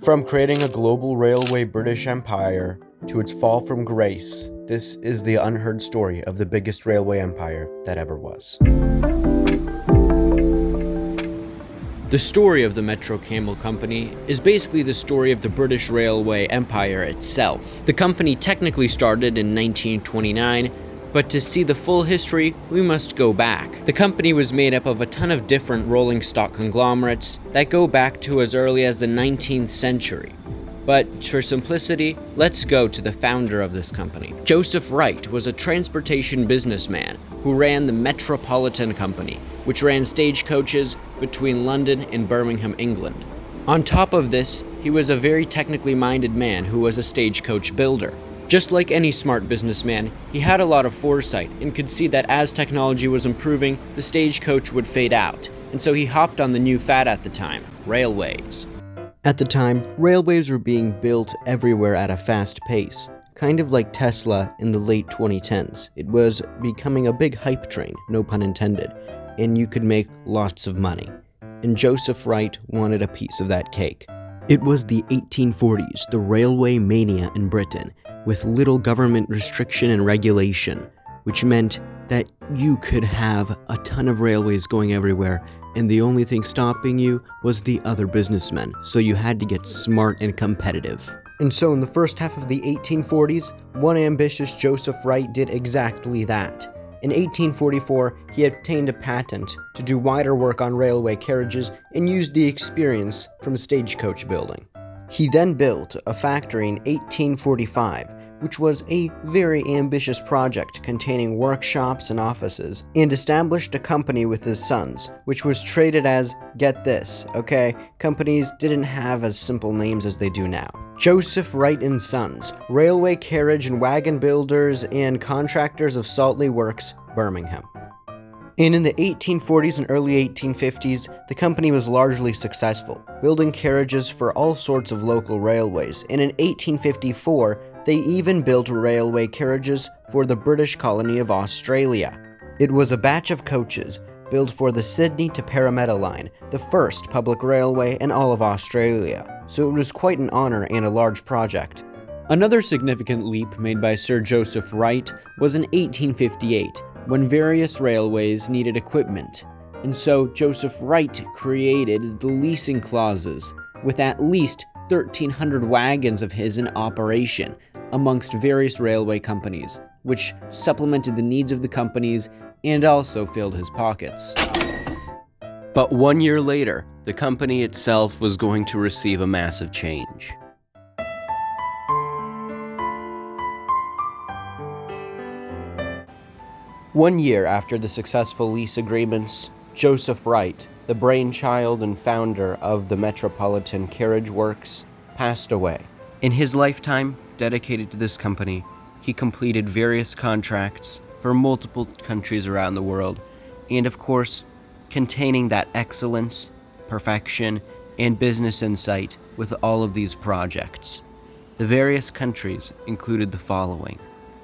From creating a global railway British Empire to its fall from grace, this is the unheard story of the biggest railway empire that ever was. The story of the Metro-Camell Company is basically the story of the British Railway Empire itself. The company technically started in 1929, but to see the full history, we must go back. The company was made up of a ton of different rolling stock conglomerates that go back to as early as the 19th century. But for simplicity, let's go to the founder of this company. Joseph Wright was a transportation businessman who ran the Metropolitan Company, which ran stagecoaches between London and Birmingham, England. On top of this, he was a very technically minded man who was a stagecoach builder. Just like any smart businessman, he had a lot of foresight and could see that as technology was improving, the stagecoach would fade out, and so he hopped on the new fad at the time, railways. At the time, railways were being built everywhere at a fast pace, kind of like Tesla in the late 2010s. It was becoming a big hype train, no pun intended, and you could make lots of money. And Joseph Wright wanted a piece of that cake. It was the 1840s, the railway mania in Britain, with little government restriction and regulation, which meant that you could have a ton of railways going everywhere, and the only thing stopping you was the other businessmen, so you had to get smart and competitive. And so in the first half of the 1840s, one ambitious Joseph Wright did exactly that. In 1844, he obtained a patent to do wider work on railway carriages and used the experience from stagecoach building. He then built a factory in 1845, which was a very ambitious project containing workshops and offices, and established a company with his sons, which was traded as, get this, okay, companies didn't have as simple names as they do now. Joseph Wright and Sons, railway carriage and wagon builders and contractors of Saltley Works, Birmingham. And in the 1840s and early 1850s, the company was largely successful, building carriages for all sorts of local railways, and in 1854, they even built railway carriages for the British colony of Australia. It was a batch of coaches built for the Sydney to Parramatta line, the first public railway in all of Australia, so it was quite an honor and a large project. Another significant leap made by Sir Joseph Wright was in 1858, when various railways needed equipment, and so Joseph Wright created the leasing clauses, with at least 1,300 wagons of his in operation amongst various railway companies, which supplemented the needs of the companies and also filled his pockets. But 1 year later, the company itself was going to receive a massive change. One year after the successful lease agreements, Joseph Wright, the brainchild and founder of the Metropolitan Carriage Works, passed away. In his lifetime, dedicated to this company, he completed various contracts for multiple countries around the world, and of course, containing that excellence, perfection, and business insight with all of these projects. The various countries included the following: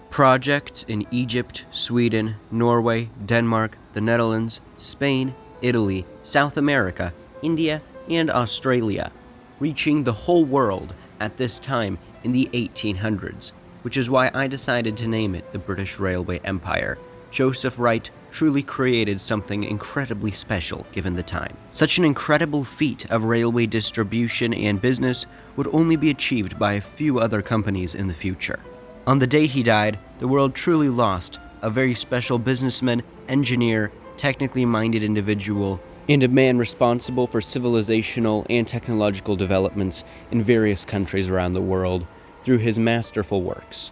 projects in Egypt, Sweden, Norway, Denmark, the Netherlands, Spain, Italy, South America, India, and Australia, reaching the whole world at this time in the 1800s, which is why I decided to name it the British Railway Empire. Joseph Wright truly created something incredibly special given the time. Such an incredible feat of railway distribution and business would only be achieved by a few other companies in the future. On the day he died, the world truly lost a very special businessman, engineer, technically minded individual, and a man responsible for civilizational and technological developments in various countries around the world through his masterful works.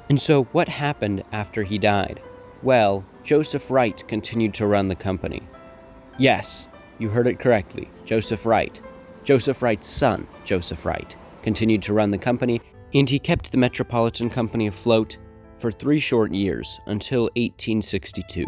And so what happened after he died? Well, Joseph Wright continued to run the company. Yes, you heard it correctly, Joseph Wright. Joseph Wright's son, Joseph Wright, continued to run the company, and he kept the Metropolitan Company afloat for 3 short years until 1862.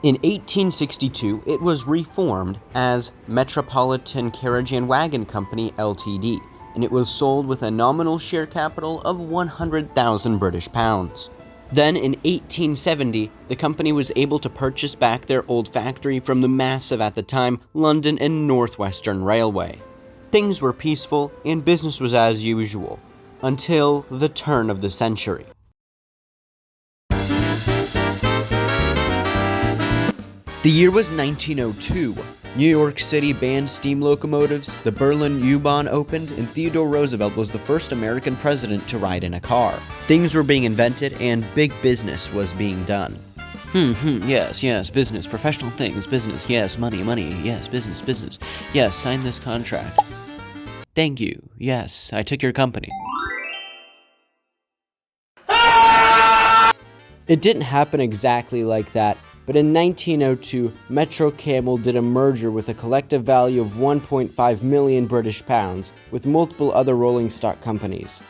In 1862, it was reformed as Metropolitan Carriage and Wagon Company Ltd, and it was sold with a nominal share capital of 100,000 British pounds. Then in 1870, the company was able to purchase back their old factory from the massive at the time London and North Western Railway. Things were peaceful and business was as usual, until the turn of the century. The year was 1902. New York City banned steam locomotives, the Berlin U-Bahn opened, and Theodore Roosevelt was the first American president to ride in a car. Things were being invented and big business was being done. Yes, business, professional things, business, yes, money, yes, business, yes, sign this contract. Thank you, yes, I took your company. It didn't happen exactly like that, but in 1902, Metro-Camell did a merger with a collective value of 1.5 million British pounds with multiple other rolling stock companies.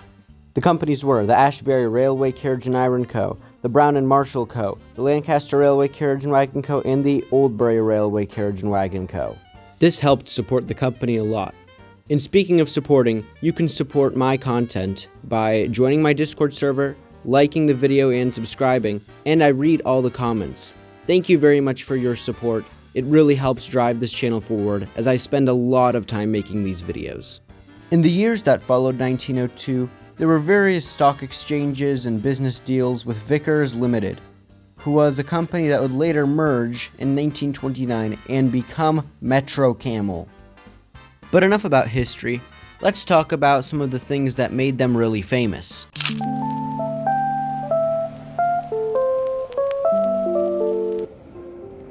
The companies were the Ashbury Railway Carriage and Iron Co., the Brown and Marshall Co., the Lancaster Railway Carriage and Wagon Co., and the Oldbury Railway Carriage and Wagon Co. This helped support the company a lot. And speaking of supporting, you can support my content by joining my Discord server, liking the video and subscribing, and I read all the comments. Thank you very much for your support. It really helps drive this channel forward as I spend a lot of time making these videos. In the years that followed 1902, there were various stock exchanges and business deals with Vickers Limited, who was a company that would later merge in 1929 and become Metro-Camell. But enough about history, let's talk about some of the things that made them really famous.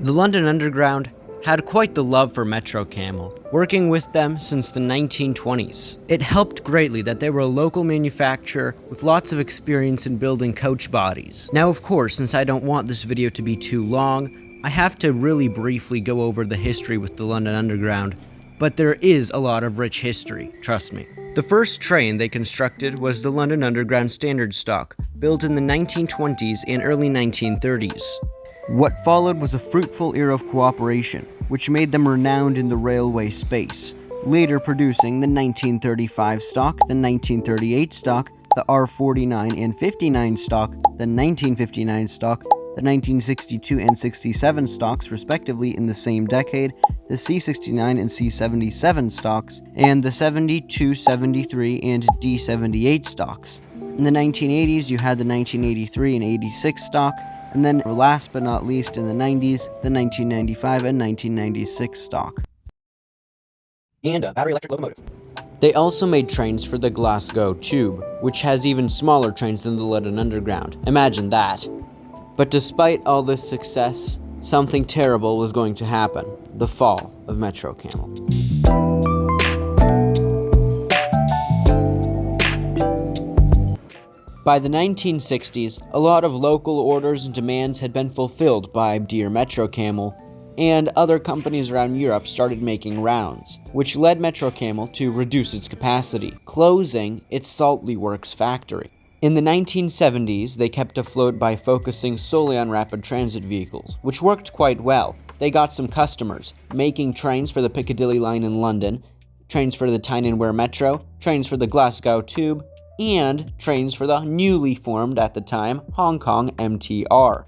The London Underground had quite the love for Metro-Camell, working with them since the 1920s. It helped greatly that they were a local manufacturer with lots of experience in building coach bodies. Now, of course, since I don't want this video to be too long, I have to really briefly go over the history with the London Underground, but there is a lot of rich history, trust me. The first train they constructed was the London Underground Standard Stock, built in the 1920s and early 1930s. What followed was a fruitful era of cooperation, which made them renowned in the railway space, later producing the 1935 stock, the 1938 stock, the R49 and 59 stock, the 1959 stock, the 1962 and 67 stocks respectively in the same decade, the C69 and C77 stocks, and the 72, 73, and D78 stocks. In the 1980s, you had the 1983 and 86 stock, and then last but not least in the 90s, the 1995 and 1996 stock. And a battery electric locomotive. They also made trains for the Glasgow Tube, which has even smaller trains than the London Underground. Imagine that. But despite all this success, something terrible was going to happen: the fall of Metro-Camell. By the 1960s, a lot of local orders and demands had been fulfilled by dear Metro-Camell, and other companies around Europe started making rounds, which led Metro-Camell to reduce its capacity, closing its Saltley Works factory. In the 1970s, they kept afloat by focusing solely on rapid transit vehicles, which worked quite well. They got some customers, making trains for the Piccadilly line in London, trains for the Tyne and Wear Metro, trains for the Glasgow Tube, and trains for the newly formed at the time Hong Kong MTR.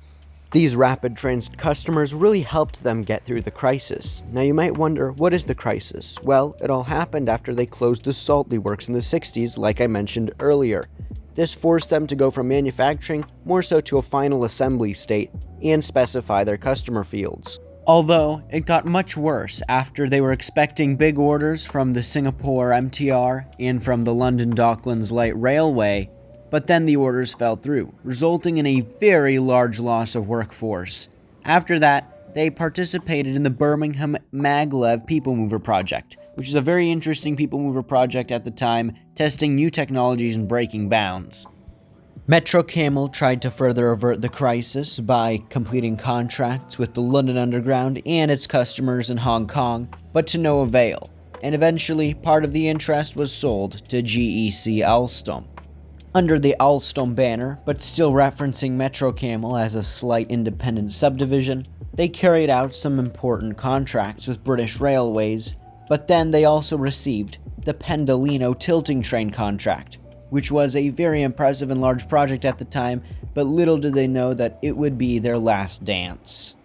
These rapid transit customers really helped them get through the crisis. Now you might wonder, what is the crisis? Well, it all happened after they closed the Saltley Works in the 60s, like I mentioned earlier. This forced them to go from manufacturing more so to a final assembly state and specify their customer fields. Although, it got much worse after they were expecting big orders from the Singapore MTR and from the London Docklands Light Railway, but then the orders fell through, resulting in a very large loss of workforce. After that, they participated in the Birmingham Maglev People Mover project, which is a very interesting people mover project at the time, testing new technologies and breaking bounds. Metro-Camell tried to further avert the crisis by completing contracts with the London Underground and its customers in Hong Kong, but to no avail, and eventually part of the interest was sold to GEC Alstom. Under the Alstom banner, but still referencing Metro-Camell as a slight independent subdivision, they carried out some important contracts with British Railways, but then they also received the Pendolino tilting train contract, which was a very impressive and large project at the time, but little did they know that it would be their last dance.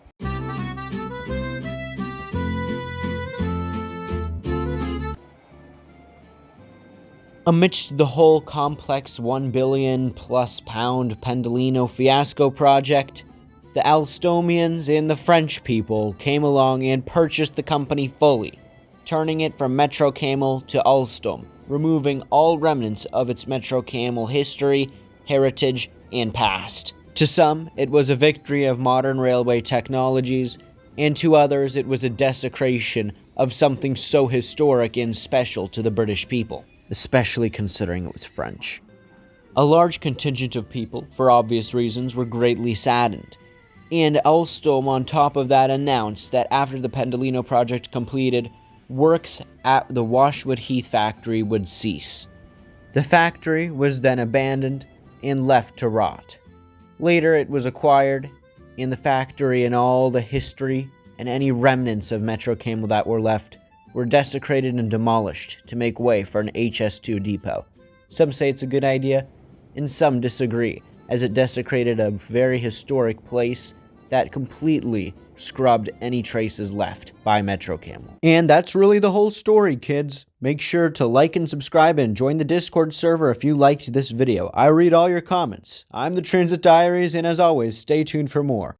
Amidst the whole complex £1 billion+ Pendolino fiasco project, the Alstomians and the French people came along and purchased the company fully, turning it from Metro-Camell to Alstom, removing all remnants of its Metro-Camell history, heritage, and past. To some, it was a victory of modern railway technologies, and to others it was a desecration of something so historic and special to the British people, especially considering it was French. A large contingent of people, for obvious reasons, were greatly saddened, and Alstom on top of that announced that after the Pendolino project completed, works at the Washwood Heath factory would cease. The factory was then abandoned and left to rot. Later it was acquired, and the factory and all the history and any remnants of Metro-Camell that were left were desecrated and demolished to make way for an HS2 depot. Some say it's a good idea, and some disagree, as it desecrated a very historic place that completely scrubbed any traces left by Metro-Camell. And that's really the whole story, kids. Make sure to like and subscribe and join the Discord server if you liked this video. I read all your comments. I'm the Transit Diaries, and as always, stay tuned for more.